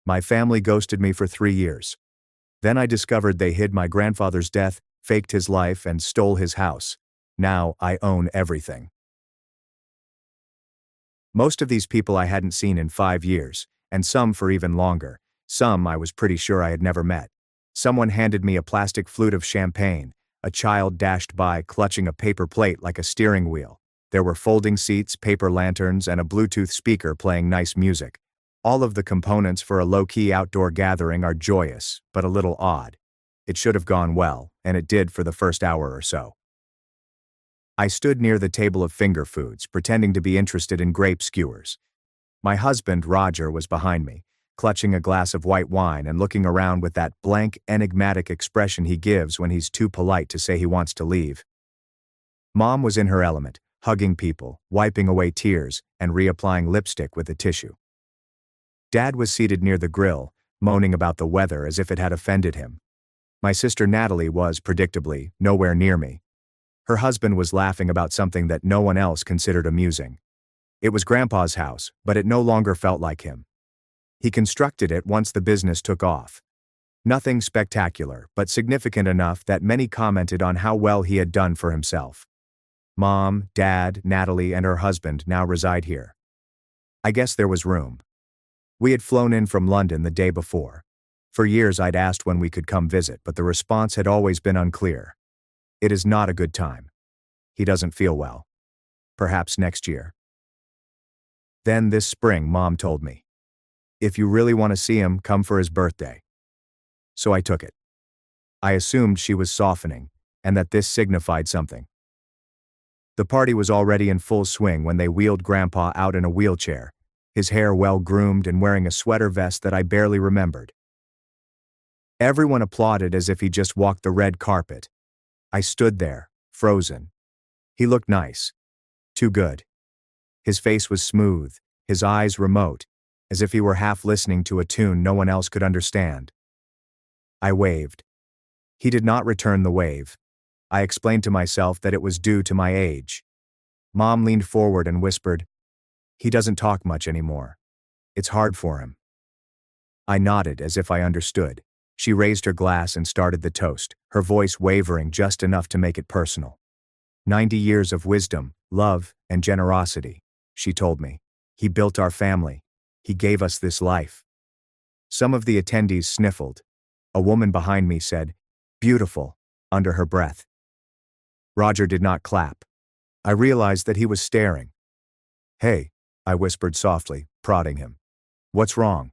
My family ghosted me for 3 years. Then I discovered they hid my grandfather's death, faked his life, and stole his house. Now I own everything. Most of these people I hadn't seen in 5 years, and some for even longer. Some I was pretty sure I had never met. Someone handed me a plastic flute of champagne. A child dashed by clutching a paper plate like a steering wheel. There were folding seats, paper lanterns, and a Bluetooth speaker playing nice music. All of the components for a low-key outdoor gathering are joyous, but a little odd. It should have gone well, and it did for the first hour or so. I stood near the table of finger foods, pretending to be interested in grape skewers. My husband, Roger, was behind me, clutching a glass of white wine and looking around with that blank, enigmatic expression he gives when he's too polite to say he wants to leave. Mom was in her element, hugging people, wiping away tears, and reapplying lipstick with a tissue. Dad was seated near the grill, moaning about the weather as if it had offended him. My sister Natalie was, predictably, nowhere near me. Her husband was laughing about something that no one else considered amusing. It was Grandpa's house, but it no longer felt like him. He constructed it once the business took off. Nothing spectacular, but significant enough that many commented on how well he had done for himself. Mom, Dad, Natalie, and her husband now reside here. I guess there was room. We had flown in from London the day before. For years I'd asked when we could come visit, but the response had always been unclear. It is not a good time. He doesn't feel well. Perhaps next year. Then this spring, Mom told me, if you really want to see him, come for his birthday. So I took it. I assumed she was softening, and that this signified something. The party was already in full swing when they wheeled Grandpa out in a wheelchair, his hair well groomed and wearing a sweater vest that I barely remembered. Everyone applauded as if he just walked the red carpet. I stood there, frozen. He looked nice. Too good. His face was smooth, his eyes remote, as if he were half listening to a tune no one else could understand. I waved. He did not return the wave. I explained to myself that it was due to my age. Mom leaned forward and whispered, "He doesn't talk much anymore. It's hard for him." I nodded as if I understood. She raised her glass and started the toast, her voice wavering just enough to make it personal. 90 years of wisdom, love, and generosity, she told me. He built our family. He gave us this life. Some of the attendees sniffled. A woman behind me said, "Beautiful," under her breath. Roger did not clap. I realized that he was staring. "Hey," I whispered softly, prodding him. "What's wrong?"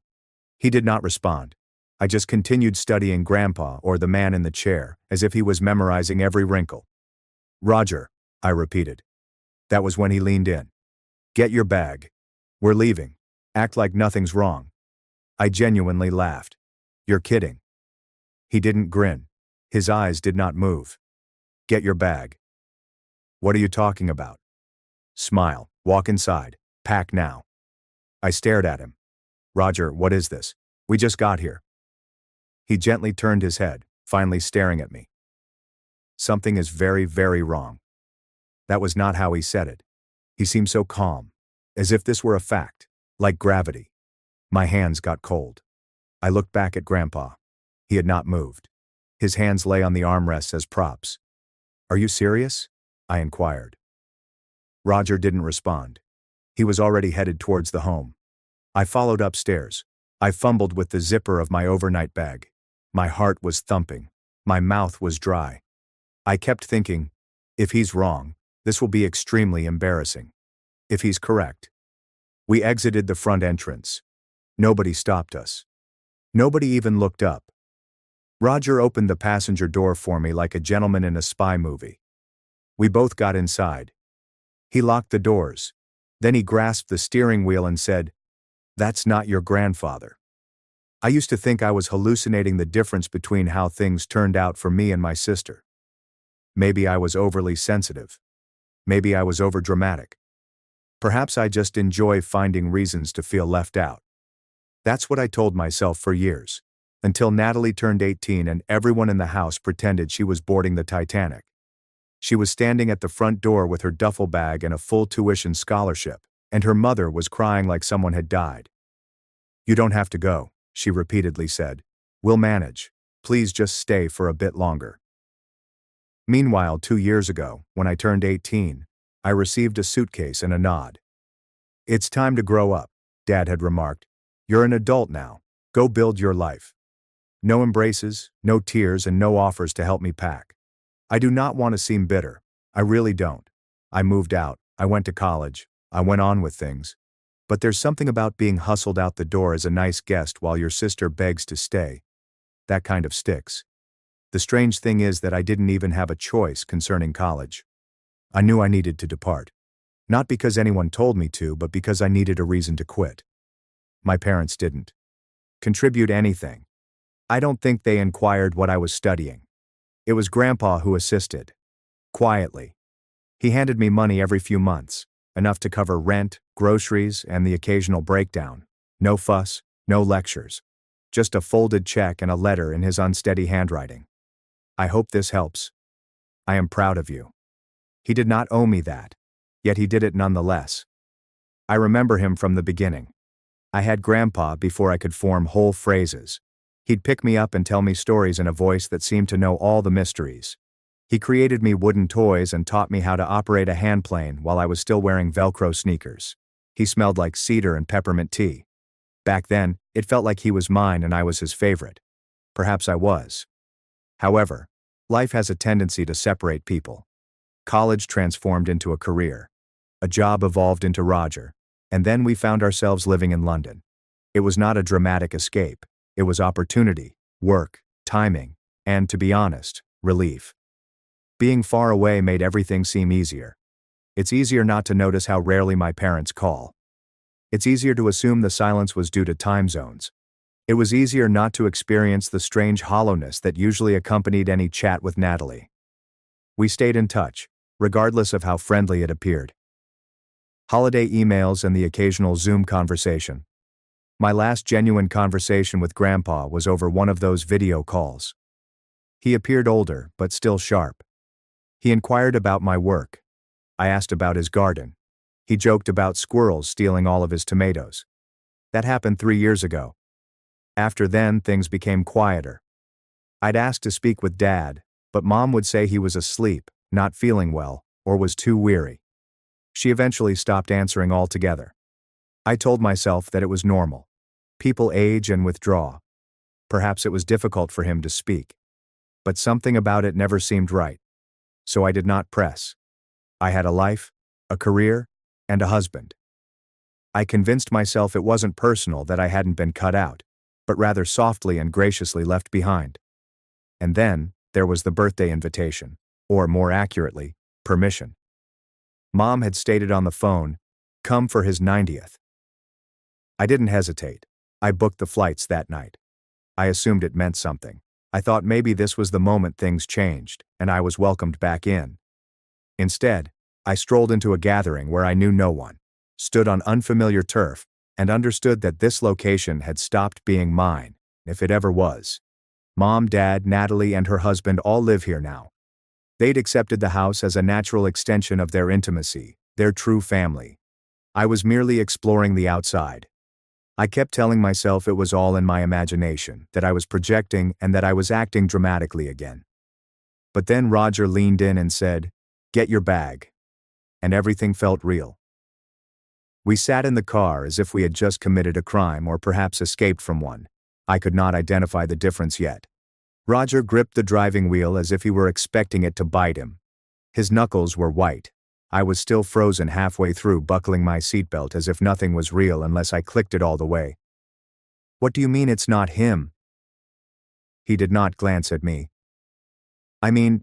He did not respond. I just continued studying Grandpa, or the man in the chair, as if he was memorizing every wrinkle. "Roger," I repeated. That was when he leaned in. "Get your bag. We're leaving. Act like nothing's wrong." I genuinely laughed. "You're kidding." He didn't grin. His eyes did not move. "Get your bag." "What are you talking about?" "Smile. Walk inside. Pack now." I stared at him. "Roger, what is this? We just got here." He gently turned his head, finally staring at me. "Something is very, very wrong." That was not how he said it. He seemed so calm, as if this were a fact, like gravity. My hands got cold. I looked back at Grandpa. He had not moved. His hands lay on the armrests as props. "Are you serious?" I inquired. Roger didn't respond. He was already headed towards the home. I followed upstairs. I fumbled with the zipper of my overnight bag. My heart was thumping. My mouth was dry. I kept thinking, if he's wrong, this will be extremely embarrassing. If he's correct. We exited the front entrance. Nobody stopped us. Nobody even looked up. Roger opened the passenger door for me like a gentleman in a spy movie. We both got inside. He locked the doors. Then he grasped the steering wheel and said, "That's not your grandfather." I used to think I was hallucinating the difference between how things turned out for me and my sister. Maybe I was overly sensitive. Maybe I was overdramatic. Perhaps I just enjoy finding reasons to feel left out. That's what I told myself for years, until Natalie turned 18 and everyone in the house pretended she was boarding the Titanic. She was standing at the front door with her duffel bag and a full tuition scholarship, and her mother was crying like someone had died. "You don't have to go," she repeatedly said. We'll manage. Please just stay for a bit longer. Meanwhile, 2 years ago, when I turned 18, I received a suitcase and a nod. It's time to grow up, Dad had remarked. You're an adult now. Go build your life. No embraces, no tears, and no offers to help me pack. I do not want to seem bitter. I really don't. I moved out, I went to college, I went on with things. But there's something about being hustled out the door as a nice guest while your sister begs to stay. That kind of sticks. The strange thing is that I didn't even have a choice concerning college. I knew I needed to depart. Not because anyone told me to, but because I needed a reason to quit. My parents didn't contribute anything. I don't think they inquired what I was studying. It was Grandpa who assisted. Quietly. He handed me money every few months, enough to cover rent, groceries, and the occasional breakdown. No fuss, no lectures. Just a folded check and a letter in his unsteady handwriting. I hope this helps. I am proud of you. He did not owe me that, yet he did it nonetheless. I remember him from the beginning. I had Grandpa before I could form whole phrases. He'd pick me up and tell me stories in a voice that seemed to know all the mysteries. He created me wooden toys and taught me how to operate a hand plane while I was still wearing Velcro sneakers. He smelled like cedar and peppermint tea. Back then, it felt like he was mine and I was his favorite. Perhaps I was. However, life has a tendency to separate people. College transformed into a career. A job evolved into Roger. And then we found ourselves living in London. It was not a dramatic escape. It was opportunity, work, timing, and, to be honest, relief. Being far away made everything seem easier. It's easier not to notice how rarely my parents call. It's easier to assume the silence was due to time zones. It was easier not to experience the strange hollowness that usually accompanied any chat with Natalie. We stayed in touch, regardless of how friendly it appeared. Holiday emails and the occasional Zoom conversation. My last genuine conversation with Grandpa was over one of those video calls. He appeared older, but still sharp. He inquired about my work. I asked about his garden. He joked about squirrels stealing all of his tomatoes. That happened 3 years ago. After then, things became quieter. I'd asked to speak with Dad, but Mom would say he was asleep, not feeling well, or was too weary. She eventually stopped answering altogether. I told myself that it was normal. People age and withdraw. Perhaps it was difficult for him to speak. But something about it never seemed right. So I did not press. I had a life, a career, and a husband. I convinced myself it wasn't personal that I hadn't been cut out, but rather softly and graciously left behind. And then, there was the birthday invitation, or more accurately, permission. Mom had stated on the phone, come for his 90th. I didn't hesitate. I booked the flights that night. I assumed it meant something. I thought maybe this was the moment things changed, and I was welcomed back in. Instead, I strolled into a gathering where I knew no one, stood on unfamiliar turf, and understood that this location had stopped being mine, if it ever was. Mom, Dad, Natalie, and her husband all live here now. They'd accepted the house as a natural extension of their intimacy, their true family. I was merely exploring the outside. I kept telling myself it was all in my imagination, that I was projecting and that I was acting dramatically again. But then Roger leaned in and said, "Get your bag." And everything felt real. We sat in the car as if we had just committed a crime or perhaps escaped from one. I could not identify the difference yet. Roger gripped the driving wheel as if he were expecting it to bite him. His knuckles were white. I was still frozen halfway through buckling my seatbelt as if nothing was real unless I clicked it all the way. "What do you mean it's not him?" He did not glance at me. "I mean,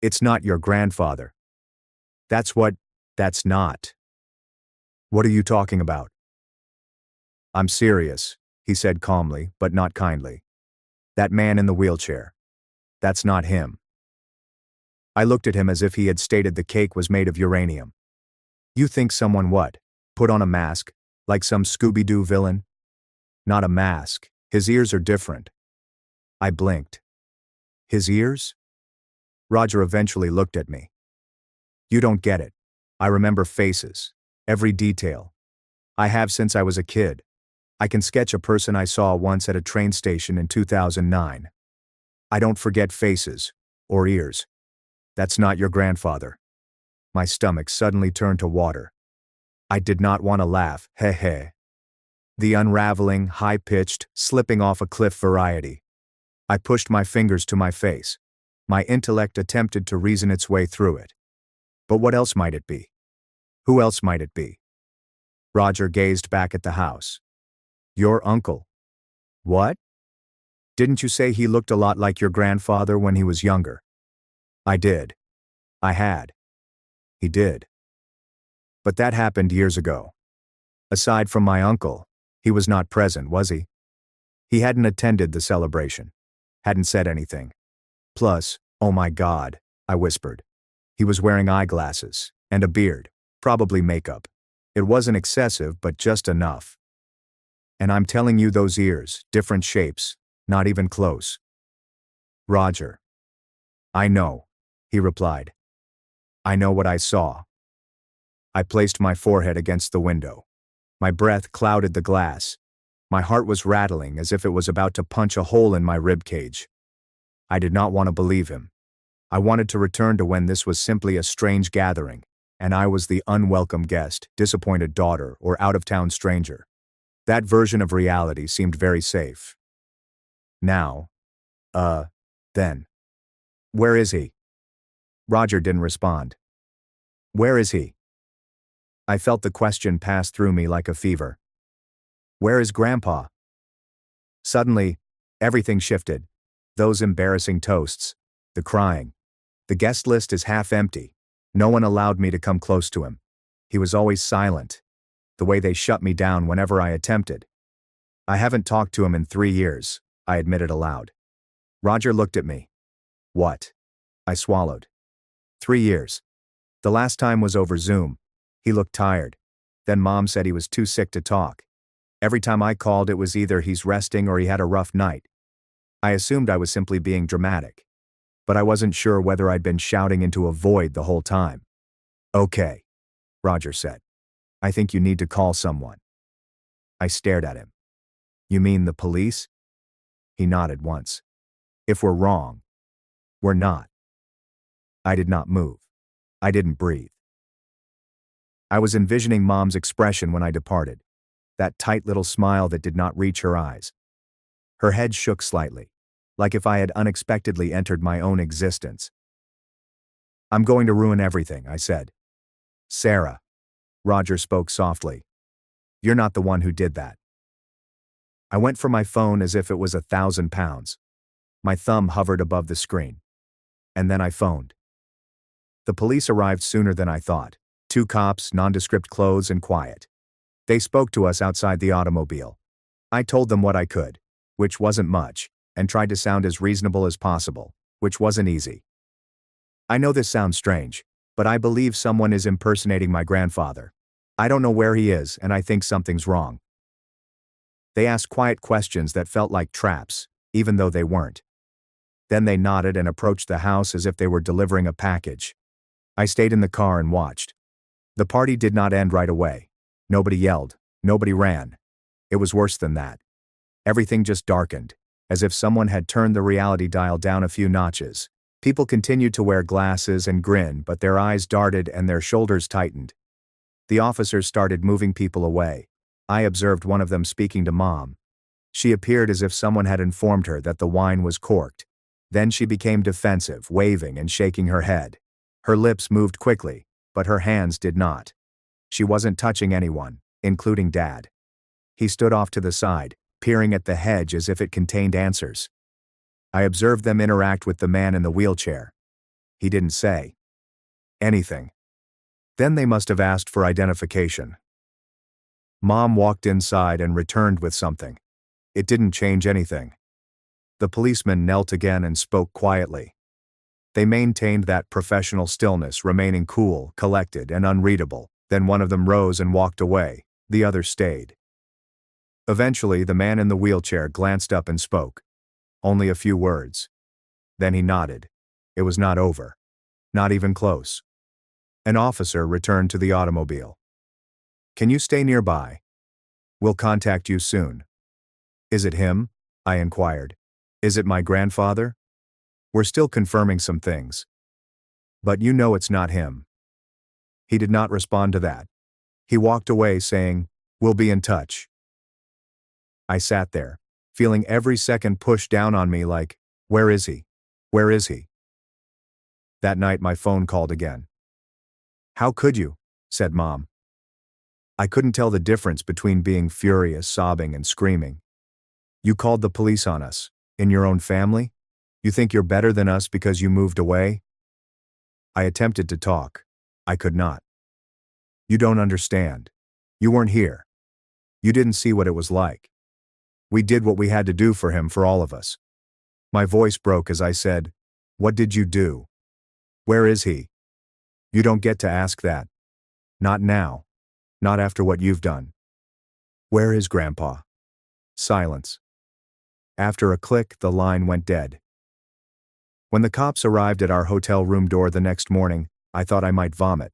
it's not your grandfather." That's not. "What are you talking about?" "I'm serious," he said calmly, but not kindly. "That man in the wheelchair. That's not him." I looked at him as if he had stated the cake was made of uranium. "You think someone what? Put on a mask, like some Scooby-Doo villain?" "Not a mask. His ears are different." I blinked. "His ears?" Roger eventually looked at me. "You don't get it. I remember faces. Every detail. I have since I was a kid. I can sketch a person I saw once at a train station in 2009. I don't forget faces or ears. That's not your grandfather. My stomach suddenly turned to water. I did not want to laugh, heh. The unraveling, high-pitched, slipping off a cliff variety. I pushed my fingers to my face. My intellect attempted to reason its way through it. But what else might it be? Who else might it be? Roger gazed back at the house. Your uncle. What? Didn't you say he looked a lot like your grandfather when he was younger? I did. I had. He did. But that happened years ago. Aside from my uncle, he was not present, was he? He hadn't attended the celebration. Hadn't said anything. Plus, oh my God, I whispered. He was wearing eyeglasses and a beard, probably makeup. It wasn't excessive, but just enough. And I'm telling you, those ears, different shapes, not even close. Roger. I know, he replied. I know what I saw. I placed my forehead against the window. My breath clouded the glass. My heart was rattling as if it was about to punch a hole in my rib cage. I did not want to believe him. I wanted to return to when this was simply a strange gathering, and I was the unwelcome guest, disappointed daughter, or out-of-town stranger. That version of reality seemed very safe. Now, then. Where is he? Roger didn't respond. Where is he? I felt the question pass through me like a fever. Where is Grandpa? Suddenly, everything shifted. Those embarrassing toasts, the crying. The guest list is half empty. No one allowed me to come close to him. He was always silent. The way they shut me down whenever I attempted. I haven't talked to him in 3 years, I admitted aloud. Roger looked at me. What? I swallowed. 3 years. The last time was over Zoom. He looked tired. Then Mom said he was too sick to talk. Every time I called, it was either he's resting or he had a rough night. I assumed I was simply being dramatic. But I wasn't sure whether I'd been shouting into a void the whole time. Okay, Roger said. I think you need to call someone. I stared at him. You mean the police? He nodded once. If we're wrong, we're not. I did not move. I didn't breathe. I was envisioning Mom's expression when I departed. That tight little smile that did not reach her eyes. Her head shook slightly, like if I had unexpectedly entered my own existence. I'm going to ruin everything, I said. Sarah. Roger spoke softly. You're not the one who did that. I went for my phone as if it was 1,000 pounds. My thumb hovered above the screen. And then I phoned. The police arrived sooner than I thought. 2 cops, nondescript clothes, and quiet. They spoke to us outside the automobile. I told them what I could, which wasn't much, and tried to sound as reasonable as possible, which wasn't easy. I know this sounds strange, but I believe someone is impersonating my grandfather. I don't know where he is, and I think something's wrong. They asked quiet questions that felt like traps, even though they weren't. Then they nodded and approached the house as if they were delivering a package. I stayed in the car and watched. The party did not end right away. Nobody yelled. Nobody ran. It was worse than that. Everything just darkened, as if someone had turned the reality dial down a few notches. People continued to wear glasses and grin, but their eyes darted and their shoulders tightened. The officers started moving people away. I observed one of them speaking to Mom. She appeared as if someone had informed her that the wine was corked. Then she became defensive, waving and shaking her head. Her lips moved quickly, but her hands did not. She wasn't touching anyone, including Dad. He stood off to the side, peering at the hedge as if it contained answers. I observed them interact with the man in the wheelchair. He didn't say anything. Then they must have asked for identification. Mom walked inside and returned with something. It didn't change anything. The policeman knelt again and spoke quietly. They maintained that professional stillness, remaining cool, collected, and unreadable. Then one of them rose and walked away. The other stayed. Eventually, the man in the wheelchair glanced up and spoke. Only a few words. Then he nodded. It was not over. Not even close. An officer returned to the automobile. Can you stay nearby? We'll contact you soon. Is it him? I inquired. Is it my grandfather? We're still confirming some things. But you know it's not him. He did not respond to that. He walked away saying, "We'll be in touch." I sat there, feeling every second pushed down on me like, where is he? Where is he? That night my phone called again. "How could you?" said Mom. I couldn't tell the difference between being furious, sobbing, and screaming. "You called the police on us, in your own family? You think you're better than us because you moved away?" I attempted to talk. I could not. "You don't understand. You weren't here. You didn't see what it was like. We did what we had to do for him, for all of us." My voice broke as I said, "What did you do? Where is he? You don't get to ask that. Not now. Not after what you've done. Where is Grandpa?" Silence. After a click, the line went dead. When the cops arrived at our hotel room door the next morning, I thought I might vomit.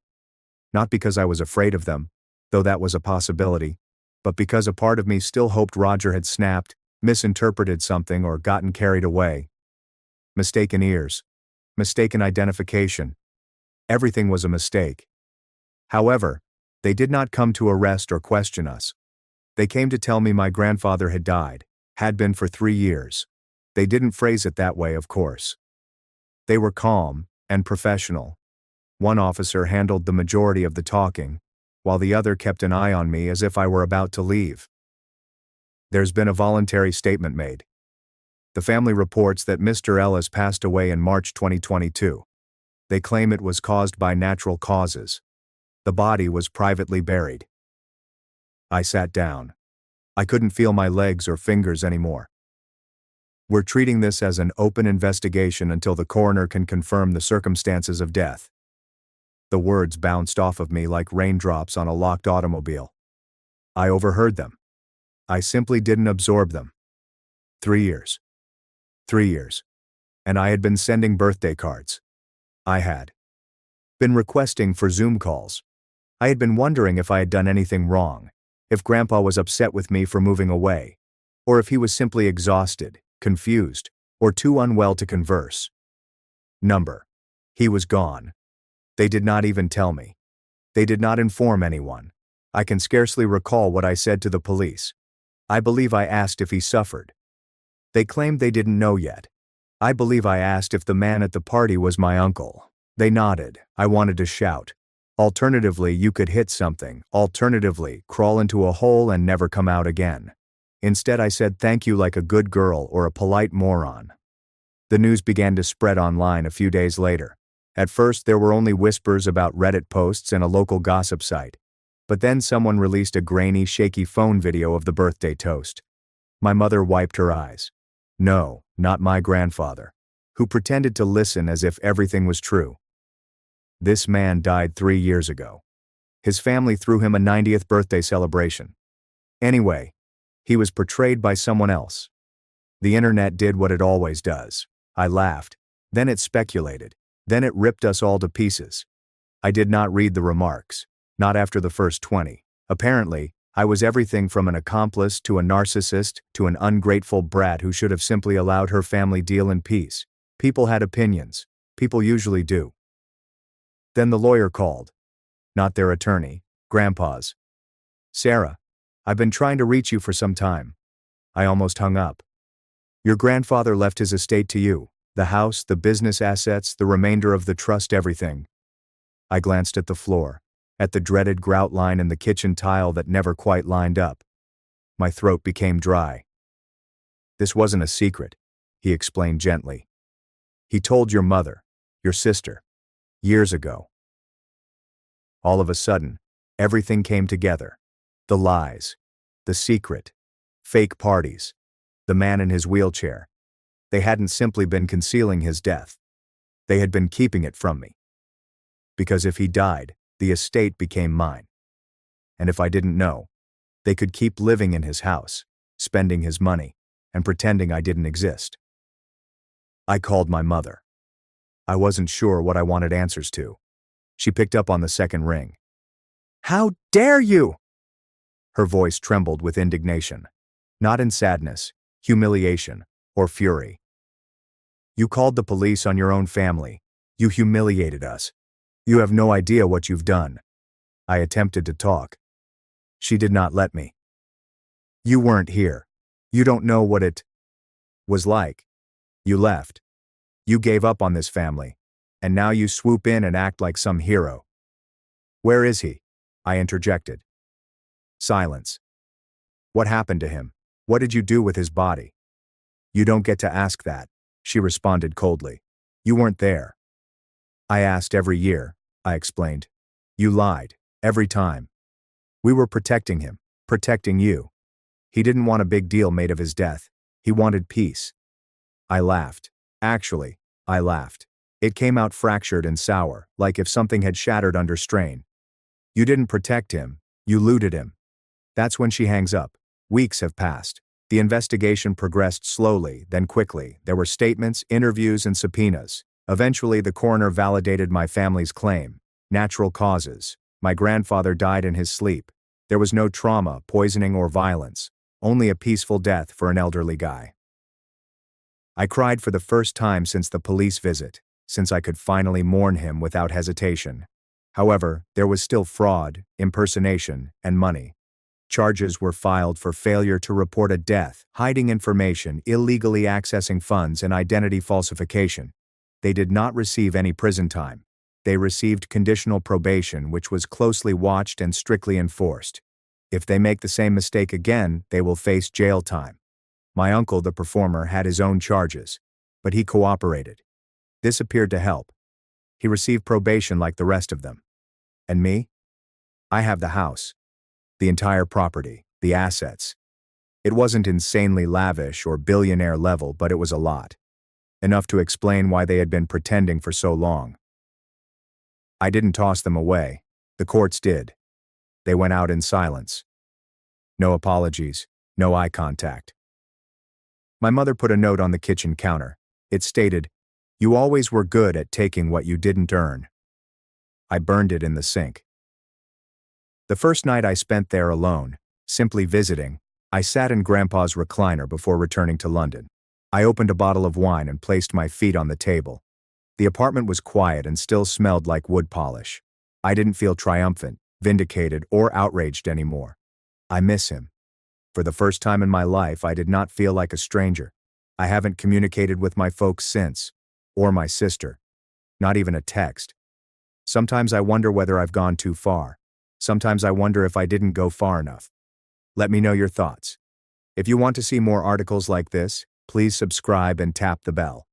Not because I was afraid of them, though that was a possibility, but because a part of me still hoped Roger had snapped, misinterpreted something, or gotten carried away. Mistaken ears. Mistaken identification. Everything was a mistake. However, they did not come to arrest or question us. They came to tell me my grandfather had died, had been for 3 years. They didn't phrase it that way, of course. They were calm and professional. One officer handled the majority of the talking, while the other kept an eye on me as if I were about to leave. There's been a voluntary statement made. The family reports that Mr. Ellis passed away in March 2022. They claim it was caused by natural causes. The body was privately buried. I sat down. I couldn't feel my legs or fingers anymore. "We're treating this as an open investigation until the coroner can confirm the circumstances of death." The words bounced off of me like raindrops on a locked automobile. I overheard them. I simply didn't absorb them. 3 years. 3 years. And I had been sending birthday cards. I had been requesting for Zoom calls. I had been wondering if I had done anything wrong, if Grandpa was upset with me for moving away, or if he was simply exhausted, confused, or too unwell to converse. Number. He was gone. They did not even tell me. They did not inform anyone. I can scarcely recall what I said to the police. I believe I asked if he suffered. They claimed they didn't know yet. I believe I asked if the man at the party was my uncle. They nodded. I wanted to shout. Alternatively, you could hit something. Alternatively, crawl into a hole and never come out again. Instead, I said thank you like a good girl or a polite moron. The news began to spread online a few days later. At first, there were only whispers about Reddit posts and a local gossip site. But then someone released a grainy, shaky phone video of the birthday toast. My mother wiped her eyes. No, not my grandfather, who pretended to listen as if everything was true. This man died 3 years ago. His family threw him a 90th birthday celebration. Anyway, he was portrayed by someone else. The internet did what it always does. I laughed. Then it speculated. Then it ripped us all to pieces. I did not read the remarks. Not after the first 20. Apparently, I was everything from an accomplice to a narcissist to an ungrateful brat who should have simply allowed her family deal in peace. People had opinions. People usually do. Then the lawyer called. Not their attorney, Grandpa's. "Sarah, I've been trying to reach you for some time." I almost hung up. "Your grandfather left his estate to you. The house, the business assets, the remainder of the trust, everything." I glanced at the floor, at the dreaded grout line in the kitchen tile that never quite lined up. My throat became dry. "This wasn't a secret," he explained gently. "He told your mother, your sister, years ago." All of a sudden, everything came together. The lies, the secret, fake parties, the man in his wheelchair. They hadn't simply been concealing his death. They had been keeping it from me. Because if he died, the estate became mine. And if I didn't know, they could keep living in his house, spending his money, and pretending I didn't exist. I called my mother. I wasn't sure what I wanted answers to. She picked up on the second ring. "How dare you?" Her voice trembled with indignation. Not in sadness, humiliation, or fury. You called the police on your own family. You humiliated us. You have no idea what you've done. I attempted to talk. She did not let me. You weren't here. You don't know what it was like. You left. You gave up on this family. And now you swoop in and act like some hero. Where is he? I interjected. Silence. What happened to him? What did you do with his body? You don't get to ask that, she responded coldly. You weren't there. I asked every year, I explained. You lied, every time. We were protecting him, protecting you. He didn't want a big deal made of his death. He wanted peace. I laughed. Actually, I laughed. It came out fractured and sour, like if something had shattered under strain. You didn't protect him, you looted him. That's when she hangs up. Weeks have passed. The investigation progressed slowly, then quickly. There were statements, interviews, and subpoenas. Eventually, the coroner validated my family's claim. Natural causes. My grandfather died in his sleep. There was no trauma, poisoning, or violence. Only a peaceful death for an elderly guy. I cried for the first time since the police visit, since I could finally mourn him without hesitation. However, there was still fraud, impersonation, and money. Charges were filed for failure to report a death, hiding information, illegally accessing funds, and identity falsification. They did not receive any prison time. They received conditional probation, which was closely watched and strictly enforced. If they make the same mistake again, they will face jail time. My uncle, the performer, had his own charges, but he cooperated. This appeared to help. He received probation like the rest of them. And me? I have the house. The entire property, the assets. It wasn't insanely lavish or billionaire level, but it was a lot. Enough to explain why they had been pretending for so long. I didn't toss them away. The courts did. They went out in silence. No apologies, no eye contact. My mother put a note on the kitchen counter. It stated, "You always were good at taking what you didn't earn." I burned it in the sink. The first night I spent there alone, simply visiting, I sat in Grandpa's recliner before returning to London. I opened a bottle of wine and placed my feet on the table. The apartment was quiet and still smelled like wood polish. I didn't feel triumphant, vindicated, or outraged anymore. I miss him. For the first time in my life, I did not feel like a stranger. I haven't communicated with my folks since, or my sister. Not even a text. Sometimes I wonder whether I've gone too far. Sometimes I wonder if I didn't go far enough. Let me know your thoughts. If you want to see more articles like this, please subscribe and tap the bell.